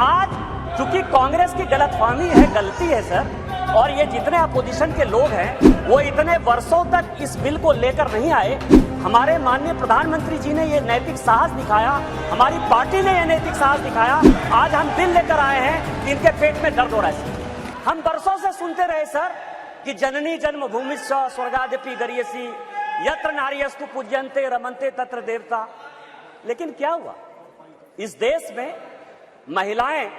आज चूंकि कांग्रेस की गलतफहमी है, गलती है सर, और ये जितने अपोजिशन के लोग हैं वो इतने वर्षों तक इस बिल को लेकर नहीं आए। हमारे माननीय प्रधानमंत्री जी ने ये नैतिक साहस दिखाया, हमारी पार्टी ने ये नैतिक साहस दिखाया। आज हम बिल लेकर आए हैं कि इनके पेट में दर्द हो रहा है। हम वर्षों से सुनते रहे सर कि जननी जन्मभूमिश्च स्वर्गादपि गरीयसी यत्र नार्यस्तु पूज्यन्ते रमन्ते तत्र देवता। लेकिन क्या हुआ? इस देश में महिलाएं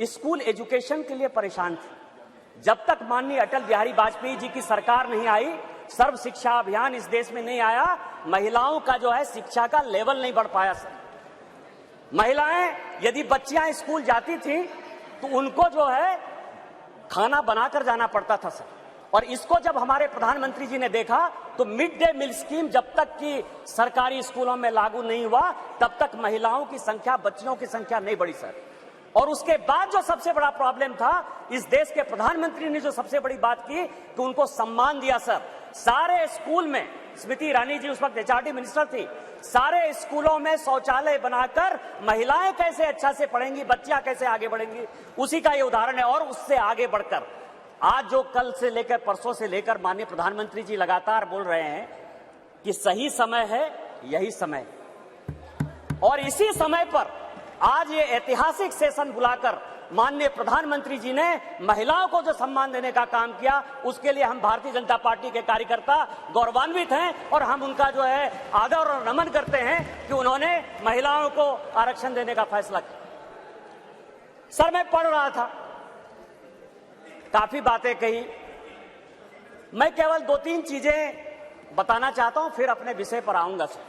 स्कूल एजुकेशन के लिए परेशान थी। जब तक माननीय अटल बिहारी वाजपेयी जी की सरकार नहीं आई, सर्व शिक्षा अभियान इस देश में नहीं आया, महिलाओं का जो है शिक्षा का लेवल नहीं बढ़ पाया सर। महिलाएं यदि बच्चियां स्कूल जाती थी तो उनको जो है खाना बनाकर जाना पड़ता था सर। और इसको जब हमारे प्रधानमंत्री जी ने देखा तो मिड डे मील स्कीम जब तक कि सरकारी स्कूलों में लागू नहीं हुआ तब तक महिलाओं की संख्या, बच्चियों की संख्या नहीं बढ़ी सर। और उसके बाद जो सबसे बड़ा प्रॉब्लम था, इस देश के प्रधानमंत्री ने जो सबसे बड़ी बात की कि उनको सम्मान दिया सर। सारे स्कूल में, स्मृति ईरानी जी उस वक्त एचआरडी मिनिस्टर थी, सारे स्कूलों में शौचालय बनाकर महिलाएं कैसे अच्छा से पढ़ेंगी, बच्चियां कैसे आगे बढ़ेंगी, उसी का ये उदाहरण है। और उससे आगे बढ़कर आज जो कल से लेकर परसों से लेकर माननीय प्रधानमंत्री जी लगातार बोल रहे हैं कि सही समय है, यही समय है। और इसी समय पर आज ये ऐतिहासिक सेशन बुलाकर माननीय प्रधानमंत्री जी ने महिलाओं को जो सम्मान देने का काम किया, उसके लिए हम भारतीय जनता पार्टी के कार्यकर्ता गौरवान्वित हैं और हम उनका जो है आदर और नमन करते हैं कि उन्होंने महिलाओं को आरक्षण देने का फैसला किया। सर मैं पढ़ रहा था, काफी बातें कही, मैं केवल 2-3 चीजें बताना चाहता हूं, फिर अपने विषय पर आऊंगा सर।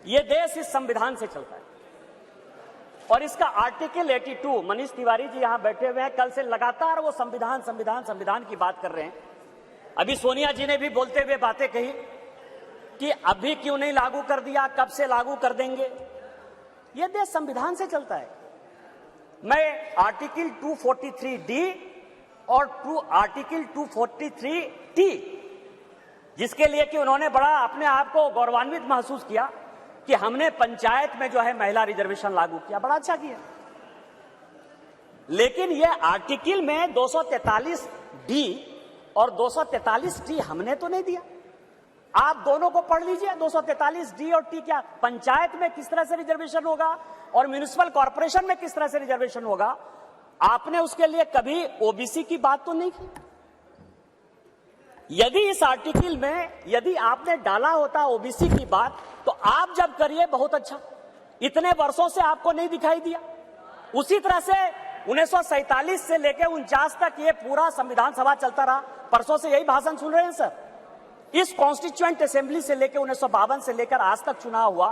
यह देश इस संविधान से चलता है और इसका आर्टिकल 82, मनीष तिवारी जी यहां बैठे हुए हैं, कल से लगातार वो संविधान संविधान संविधान की बात कर रहे हैं। अभी सोनिया जी ने भी बोलते हुए बातें कही कि अभी क्यों नहीं लागू कर दिया, कब से लागू कर देंगे। यह देश संविधान से चलता है। मैं आर्टिकल 243D और आर्टिकल 243T, जिसके लिए कि उन्होंने बड़ा अपने आप को गौरवान्वित महसूस किया कि हमने पंचायत में जो है महिला रिजर्वेशन लागू किया, बड़ा अच्छा किया। लेकिन यह आर्टिकल में 243D और 243T हमने तो नहीं दिया। आप दोनों को पढ़ लीजिए, 243D और T क्या, पंचायत में किस तरह से रिजर्वेशन होगा और म्युनिसिपल कॉर्पोरेशन में किस तरह से रिजर्वेशन होगा। आपने उसके लिए कभी ओबीसी की बात तो नहीं की। यदि इस आर्टिकल में यदि आपने डाला होता ओबीसी की बात, तो आप जब करिए बहुत अच्छा। इतने वर्षों से आपको नहीं दिखाई दिया। उसी तरह से 1947 से लेकर 49 तक ये पूरा संविधान सभा चलता रहा। परसों से यही भाषण सुन रहे हैं सर। इस कॉन्स्टिट्यूएंट असेंबली से लेकर 1952 से लेकर आज तक चुनाव हुआ,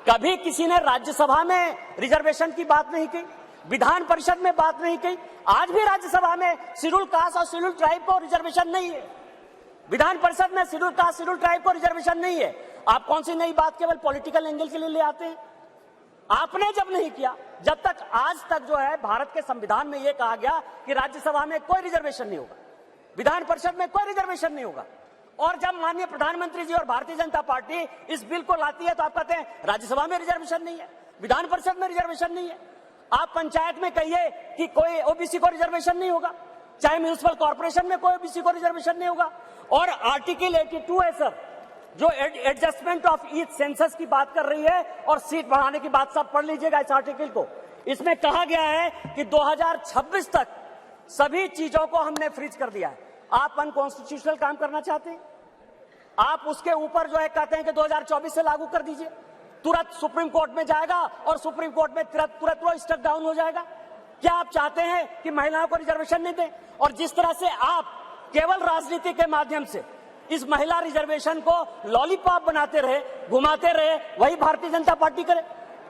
कभी किसी ने राज्यसभा में रिजर्वेशन की बात नहीं की, विधान परिषद में बात नहीं की। आज भी राज्यसभा में शेड्यूल कास्ट और शेड्यूल ट्राइब को रिजर्वेशन नहीं है, विधान परिषद में शेड्यूल कास्ट शेड्यूल ट्राइब को रिजर्वेशन नहीं है। आप कौन सी नई बात केवल पॉलिटिकल एंगल के लिए ले आते हैं? आपने जब नहीं किया, जब तक आज तक जो है भारत के संविधान में यह कहा गया कि राज्यसभा में कोई रिजर्वेशन नहीं होगा, विधान परिषद में कोई रिजर्वेशन नहीं होगा। और जब माननीय प्रधानमंत्री जी और भारतीय जनता पार्टी इस बिल को लाती है तो आप कहते हैं राज्यसभा में रिजर्वेशन नहीं है, विधान परिषद में रिजर्वेशन नहीं है। आप पंचायत में कहिए कि कोई ओबीसी को रिजर्वेशन नहीं होगा, चाहे म्युनिसिपल कॉर्पोरेशन में कोई ओबीसी को रिजर्वेशन नहीं होगा। और आर्टिकल 82 है सर, जो एडजस्टमेंट ऑफ ईच सेंसस की बात कर रही है और सीट बढ़ाने की बात, सब पढ़ लीजिएगा इस आर्टिकल को। इसमें कहा गया है कि 2026 तक सभी चीजों को हमने फ्रीज कर दिया है। आप अनकॉन्स्टिट्यूशनल काम करना चाहते हैं, आप उसके ऊपर जो है कहते हैं कि 2024 से लागू कर दीजिए, तुरंत सुप्रीम कोर्ट में जाएगा और सुप्रीम कोर्ट में तुरंत वो स्टक डाउन हो जाएगा। क्या आप चाहते हैं कि महिलाओं को रिजर्वेशन नहीं दें? और जिस तरह से आप केवल राजनीति के माध्यम से इस महिला रिजर्वेशन को लॉलीपॉप बनाते रहे, घुमाते रहे, वही भारतीय जनता पार्टी करे।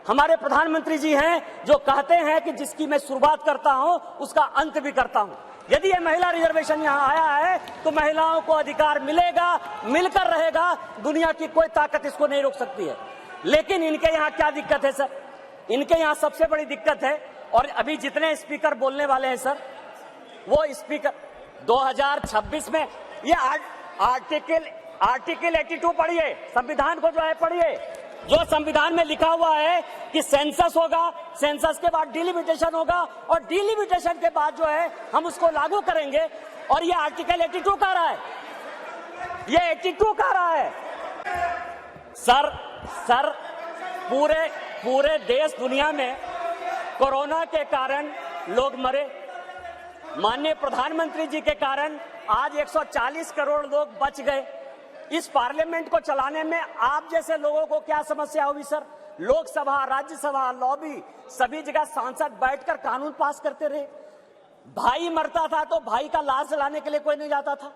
हमारे प्रधानमंत्री जी हैं जो कहते हैं कि जिसकी मैं शुरुआत करता हूं उसका अंत भी करता हूं। यदि ये महिला रिजर्वेशन यहां आया है तो महिलाओं को अधिकार मिलेगा, मिलकर रहेगा, दुनिया की कोई ताकत इसको नहीं रोक सकती है। लेकिन इनके यहाँ क्या दिक्कत है सर? इनके यहाँ सबसे बड़ी दिक्कत है, और अभी जितने स्पीकर बोलने वाले हैं सर, वो स्पीकर 2026 में ये आर्टिकल 82 पढ़िए, संविधान को जो है पढ़िए। जो संविधान में लिखा हुआ है कि सेंसस होगा, सेंसस के बाद डिलिमिटेशन होगा और डिलिमिटेशन के बाद जो है हम उसको लागू करेंगे। और ये आर्टिकल 82 का रहा है, ये 82 का रहा है। सर पूरे देश दुनिया में कोरोना के कारण लोग मरे, माननीय प्रधानमंत्री जी के कारण आज 140 करोड़ लोग बच गए। इस पार्लियामेंट को चलाने में आप जैसे लोगों को क्या समस्या हुई सर? लोकसभा, राज्यसभा, लॉबी, सभी जगह सांसद बैठकर कानून पास करते रहे। भाई मरता था तो भाई का लाश जलाने के लिए कोई नहीं जाता था,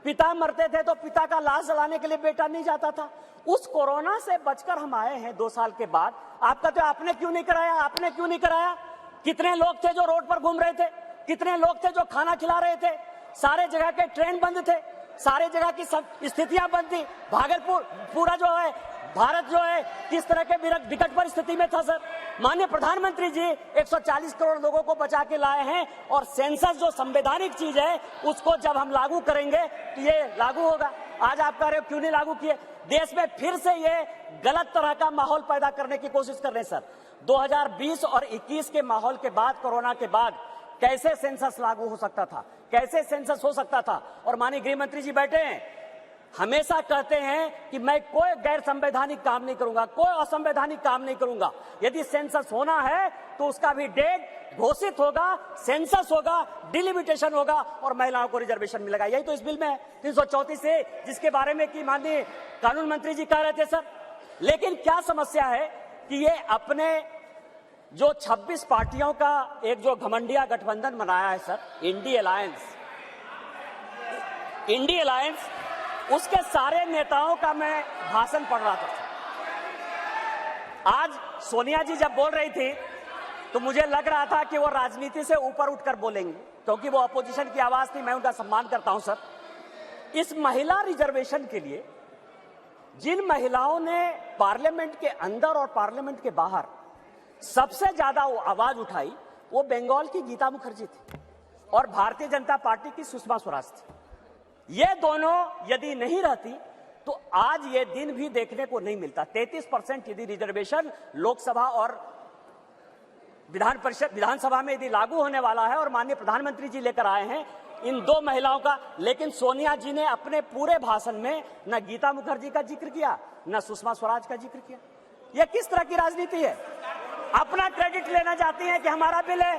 पिता मरते थे तो पिता का लाश जलाने के लिए बेटा नहीं जाता था। उस कोरोना से बचकर हम आए हैं 2 साल के बाद। आपका तो आपने क्यों नहीं कराया? आपने क्यों नहीं कराया? कितने लोग थे जो रोड पर घूम रहे थे? कितने लोग थे जो खाना खिला रहे थे? सारे जगह के ट्रेन बंद थे, सारे जगह की सब स्थितियां बंद थी। भागलपुर पूरा जो है भारत जो है किस तरह के विकट परिस्थिति में था सर? माननीय प्रधानमंत्री जी 140 करोड़ लोगों को बचा के लाए हैं और सेंसस जो संवैधानिक चीज है उसको जब हम लागू करेंगे तो ये लागू होगा। आज आप कह रहे हो क्यों नहीं लागू किए? देश में फिर से ये गलत तरह का माहौल पैदा करने की कोशिश कर रहे हैं सर। 2020 और 21 के माहौल के बाद, कोरोना के बाद कैसे सेंसस लागू हो सकता था? कैसे सेंसस हो सकता था? और माननीय गृह मंत्री जी बैठे हैं, हमेशा कहते हैं कि मैं कोई गैर संवैधानिक काम नहीं करूंगा, कोई असंवैधानिक काम नहीं करूंगा। यदि सेंसस होना है तो उसका भी डेट घोषित होगा, सेंसस होगा, डिलिमिटेशन होगा और महिलाओं को रिजर्वेशन मिलेगा। यही तो इस बिल में है 334 से, जिसके बारे में कि माननीय कानून मंत्री जी कह रहे थे सर। लेकिन क्या समस्या है कि ये अपने जो 26 पार्टियों का एक जो घमंडिया गठबंधन बनाया है सर, इंडी अलायंस, उसके सारे नेताओं का मैं भाषण पढ़ रहा था। आज सोनिया जी जब बोल रही थी तो मुझे लग रहा था कि वो राजनीति से ऊपर उठकर बोलेंगे, क्योंकि वो अपोजिशन की आवाज थी। मैं उनका सम्मान करता हूं सर। इस महिला रिजर्वेशन के लिए जिन महिलाओं ने पार्लियामेंट के अंदर और पार्लियामेंट के बाहर सबसे ज्यादा आवाज उठाई, वो बंगाल की गीता मुखर्जी थी और भारतीय जनता पार्टी की सुषमा स्वराज थी। ये दोनों यदि नहीं रहती तो आज ये दिन भी देखने को नहीं मिलता। 33% यदि रिजर्वेशन लोकसभा और विधानसभा में यदि लागू होने वाला है और माननीय प्रधानमंत्री जी लेकर आए हैं इन 2 महिलाओं का, लेकिन सोनिया जी ने अपने पूरे भाषण में न गीता मुखर्जी का जिक्र किया, न सुषमा स्वराज का जिक्र किया। यह किस तरह की राजनीति है? अपना क्रेडिट लेना चाहती हैं कि हमारा बिल है।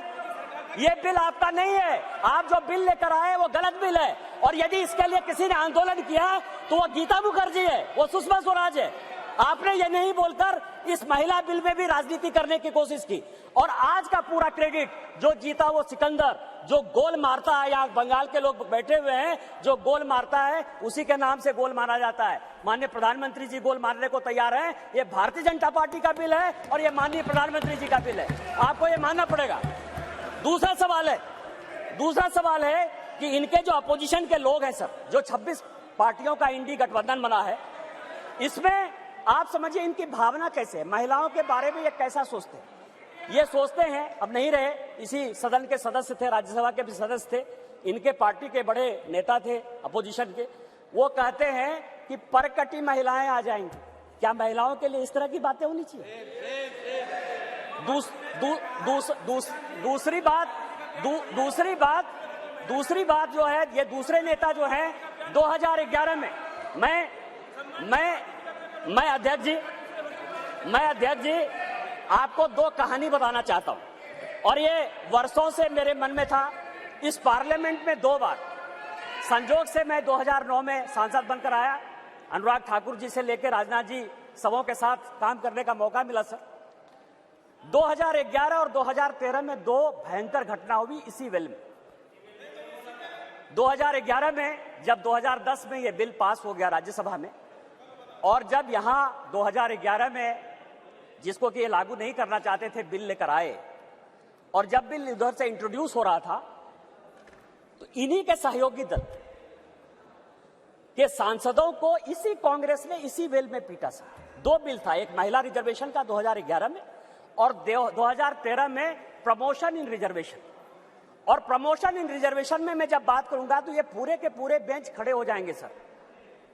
ये बिल आपका नहीं है। आप जो बिल लेकर आए वो गलत बिल है। और यदि इसके लिए किसी ने आंदोलन किया तो वो गीता मुखर्जी है, वो सुषमा स्वराज है। आपने ये नहीं बोलकर इस महिला बिल में भी राजनीति करने की कोशिश की। और आज का पूरा क्रेडिट जो जीता वो सिकंदर, जो गोल मारता है, यहाँ बंगाल के लोग बैठे हुए हैं, जो गोल मारता है उसी के नाम से गोल मारा जाता है। माननीय प्रधानमंत्री जी गोल मारने को तैयार हैं। ये भारतीय जनता पार्टी का बिल है और ये माननीय प्रधानमंत्री जी का बिल है, आपको ये मानना पड़ेगा। दूसरा सवाल है कि इनके जो अपोजिशन के लोग हैं सर, जो 26 पार्टियों का इंडी गठबंधन बना है, इसमें आप समझिए इनकी भावना कैसे है? महिलाओं के बारे में ये कैसा सोचते हैं? ये सोचते हैं, अब नहीं रहे, इसी सदन के सदस्य थे, राज्यसभा के भी सदस्य थे, इनके पार्टी के बड़े नेता थे अपोजिशन के, वो कहते हैं कि परकटी महिलाएं आ जाएंगी। क्या महिलाओं के लिए इस तरह की बातें होनी चाहिए? दूसरी बात जो है, ये दूसरे नेता जो है 2011 में मैं अध्यक्ष जी आपको 2 कहानी बताना चाहता हूं और ये वर्षों से मेरे मन में था। इस पार्लियामेंट में 2 बार संजोग से मैं 2009 में सांसद बनकर आया। अनुराग ठाकुर जी से लेकर राजनाथ जी सबों के साथ काम करने का मौका मिला सर। 2011 और 2013 में 2 भयंकर घटना हुई इसी वेल में। 2011 में जब 2010 में ये बिल पास हो गया राज्यसभा में, और जब यहां 2011 में जिसको कि ये लागू नहीं करना चाहते थे बिल लेकर आए, और जब बिल उधर से इंट्रोड्यूस हो रहा था तो इन्हीं के सहयोगी दल के सांसदों को इसी कांग्रेस ने इसी वेल में पीटा सर। 2 बिल था, एक महिला रिजर्वेशन का 2011 में और 2013 में प्रमोशन इन रिजर्वेशन। और प्रमोशन इन रिजर्वेशन में मैं जब बात करूंगा तो ये पूरे के पूरे बेंच खड़े हो जाएंगे सर।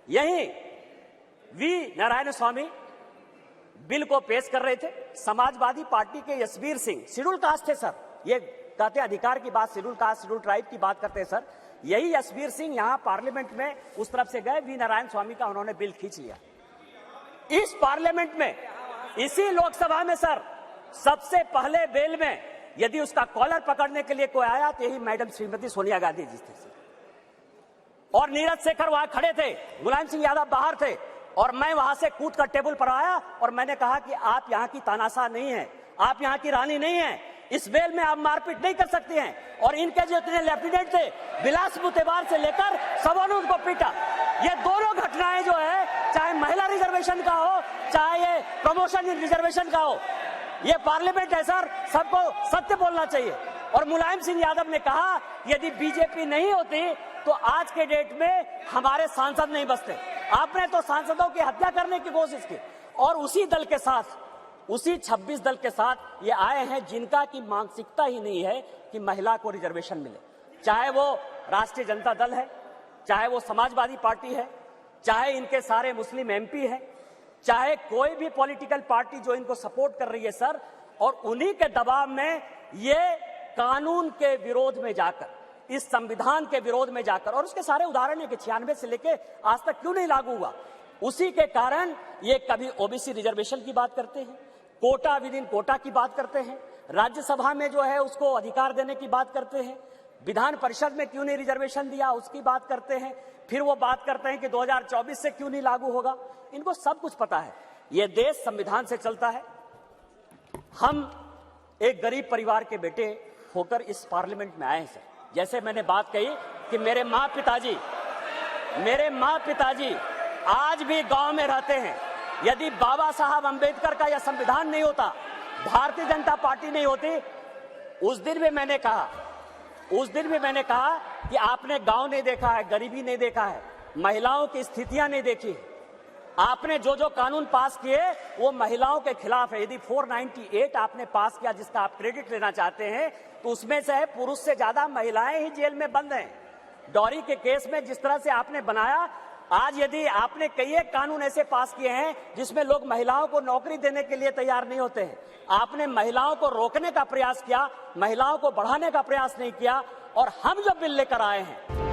यही वी नारायण स्वामी, बिल को पेश कर रहे थे। समाजवादी पार्टी के यशवीर सिंह शेड्यूल कास्ट थे सर, ये कहते अधिकार की बात, शेड्यूल कास्ट शेड्यूल ट्राइब की बात करते हैं सर। यही यशवीर सिंह यहां पार्लियामेंट में उस तरफ से गए, वी नारायण स्वामी का उन्होंने बिल खींच लिया। इस पार्लियामेंट में, इसी लोकसभा में सर, सबसे पहले बेल में यदि उसका कॉलर पकड़ने के लिए कोई आया तो यही मैडम श्रीमती सोनिया गांधी जी थे और नीरज शेखर वहां खड़े थे, मुलायम सिंह यादव बाहर थे और मैं वहां से कूद कर टेबल पर आया और मैंने कहा कि आप यहाँ की तानाशाह नहीं है, आप यहाँ की रानी नहीं है, इस बेल में आप मारपीट नहीं कर सकती हैं। और इनके जो इतने लेफ्टिनेंट थे, बिलास मुतेबार से लेकर सबों ने उनको पीटा। ये दोनों घटनाएं जो है, चाहे महिला रिजर्वेशन का हो, चाहे ये प्रमोशन रिजर्वेशन का हो, ये पार्लियामेंट है सर, सबको सत्य बोलना चाहिए। और मुलायम सिंह यादव ने कहा यदि बीजेपी नहीं होती तो आज के डेट में हमारे सांसद नहीं बचते। आपने तो सांसदों की हत्या करने की कोशिश की और उसी दल के साथ, उसी 26 दल के साथ ये आए हैं जिनका की मानसिकता ही नहीं है कि महिला को रिजर्वेशन मिले। चाहे वो राष्ट्रीय जनता दल है, चाहे वो समाजवादी पार्टी है, चाहे इनके सारे मुस्लिम एमपी है, चाहे कोई भी पॉलिटिकल पार्टी जो इनको सपोर्ट कर रही है सर, और उन्हीं के दबाव में ये कानून के विरोध में जाकर, इस संविधान के विरोध में जाकर, और उसके सारे उदाहरण है कि 96 से लेके आज तक क्यों नहीं लागू हुआ, उसी के कारण ये कभी ओबीसी रिजर्वेशन की बात करते हैं, कोटा विद इन कोटा की बात करते हैं, राज्यसभा में जो है उसको अधिकार देने की बात करते हैं, विधान परिषद में क्यों नहीं रिजर्वेशन दिया उसकी बात करते हैं, फिर वो बात करते हैं कि 2024 से क्यों नहीं लागू होगा। इनको सब कुछ पता है, ये देश संविधान से चलता है। हम एक गरीब परिवार के बेटे होकर इस पार्लियामेंट में आए हैं सर। जैसे मैंने बात कही कि मेरे माँ पिताजी आज भी गांव में रहते हैं। यदि बाबा साहब अंबेडकर का यह संविधान नहीं होता, भारतीय जनता पार्टी नहीं होती, उस दिन भी मैंने कहा कि आपने गांव नहीं देखा है, गरीबी नहीं देखा है, महिलाओं की स्थितियां नहीं देखी। आपने जो जो कानून पास किए वो महिलाओं के खिलाफ है। यदि 498 आपने पास किया जिसका आप क्रेडिट लेना चाहते हैं, तो उसमें से है पुरुष से ज्यादा महिलाएं ही जेल में बंद हैं। डॉरी के केस में जिस तरह से आपने बनाया, आज यदि आपने कई एक कानून ऐसे पास किए हैं जिसमें लोग महिलाओं को नौकरी देने के लिए तैयार नहीं होते हैं, आपने महिलाओं को रोकने का प्रयास किया, महिलाओं को बढ़ाने का प्रयास नहीं किया। और हम जो बिल लेकर आए हैं